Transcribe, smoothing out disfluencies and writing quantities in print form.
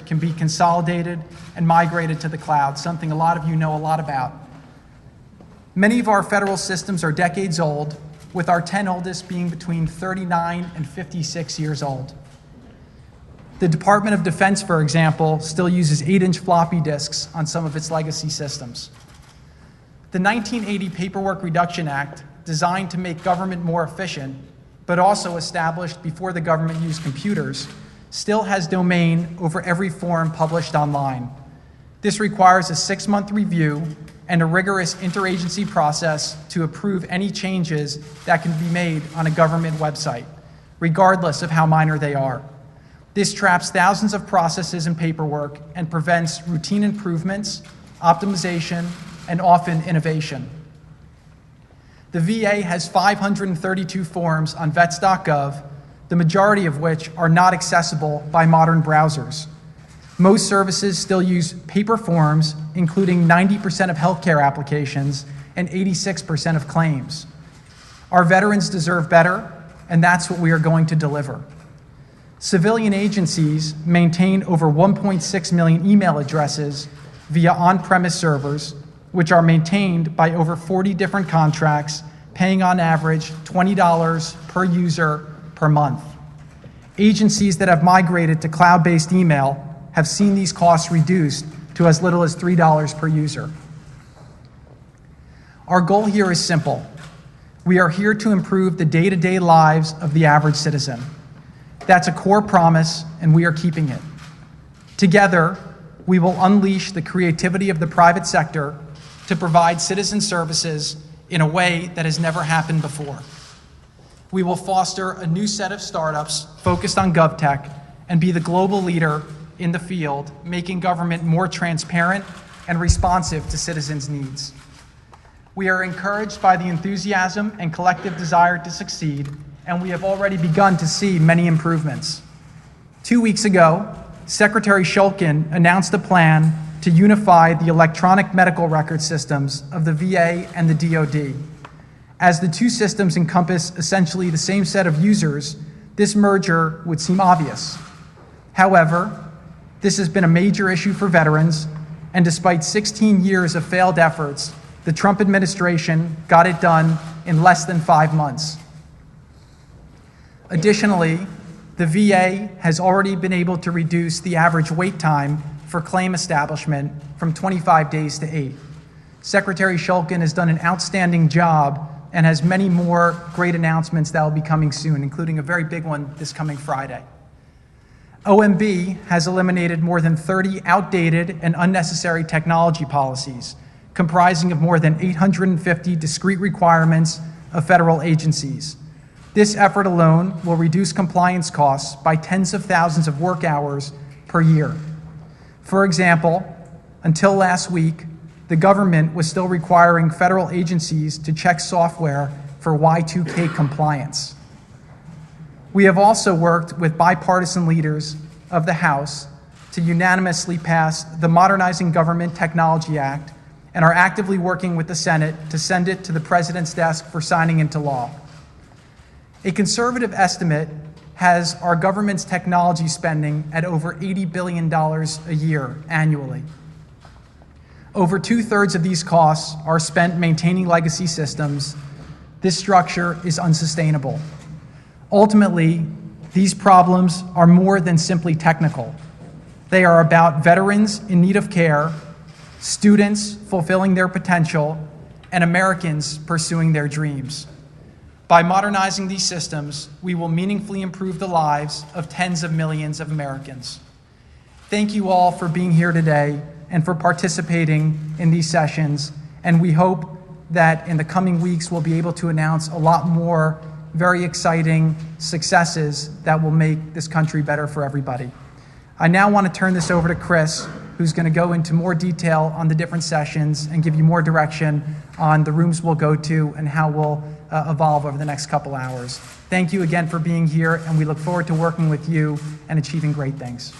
can be consolidated and migrated to the cloud, something a lot of you know a lot about. Many of our federal systems are decades old, with our 10 oldest being between 39 and 56 years old. The Department of Defense, for example, still uses 8-inch floppy disks on some of its legacy systems. The 1980 Paperwork Reduction Act, designed to make government more efficient, but also established before the government used computers, still has domain over every form published online. This requires a 6-month review and a rigorous interagency process to approve any changes that can be made on a government website, regardless of how minor they are. This traps thousands of processes and paperwork and prevents routine improvements, optimization, and often innovation. The VA has 532 forms on vets.gov, the majority of which are not accessible by modern browsers. Most services still use paper forms, including 90% of healthcare applications and 86% of claims. Our veterans deserve better, and that's what we are going to deliver. Civilian agencies maintain over 1.6 million email addresses via on-premise servers, which are maintained by over 40 different contracts, paying on average $20 per user per month. Agencies that have migrated to cloud-based email have seen these costs reduced to as little as $3 per user. Our goal here is simple. We are here to improve the day-to-day lives of the average citizen. That's a core promise, and we are keeping it. Together, we will unleash the creativity of the private sector to provide citizen services in a way that has never happened before. We will foster a new set of startups focused on GovTech and be the global leader in the field, making government more transparent and responsive to citizens' needs. We are encouraged by the enthusiasm and collective desire to succeed, and we have already begun to see many improvements. 2 weeks ago, Secretary Shulkin announced a plan to unify the electronic medical record systems of the VA and the DoD. As the two systems encompass essentially the same set of users, this merger would seem obvious. However, this has been a major issue for veterans, and despite 16 years of failed efforts, the Trump administration got it done in less than 5 months. Additionally, the VA has already been able to reduce the average wait time for claim establishment from 25 days to 8. Secretary Shulkin has done an outstanding job and has many more great announcements that will be coming soon, including a very big one this coming Friday. OMB has eliminated more than 30 outdated and unnecessary technology policies, comprising of more than 850 discrete requirements of federal agencies. This effort alone will reduce compliance costs by tens of thousands of work hours per year. For example, until last week, the government was still requiring federal agencies to check software for Y2K compliance. We have also worked with bipartisan leaders of the House to unanimously pass the Modernizing Government Technology Act and are actively working with the Senate to send it to the President's desk for signing into law. A conservative estimate has our government's technology spending at over $80 billion a year annually. Over 2/3 of these costs are spent maintaining legacy systems. This structure is unsustainable. Ultimately, these problems are more than simply technical. They are about veterans in need of care, students fulfilling their potential, and Americans pursuing their dreams. By modernizing these systems, we will meaningfully improve the lives of tens of millions of Americans. Thank you all for being here today and for participating in these sessions, and we hope that in the coming weeks we'll be able to announce a lot more very exciting successes that will make this country better for everybody. I now want to turn this over to Chris, who's going to go into more detail on the different sessions and give you more direction on the rooms we'll go to and how we'll evolve over the next couple hours. Thank you again for being here, and we look forward to working with you and achieving great things.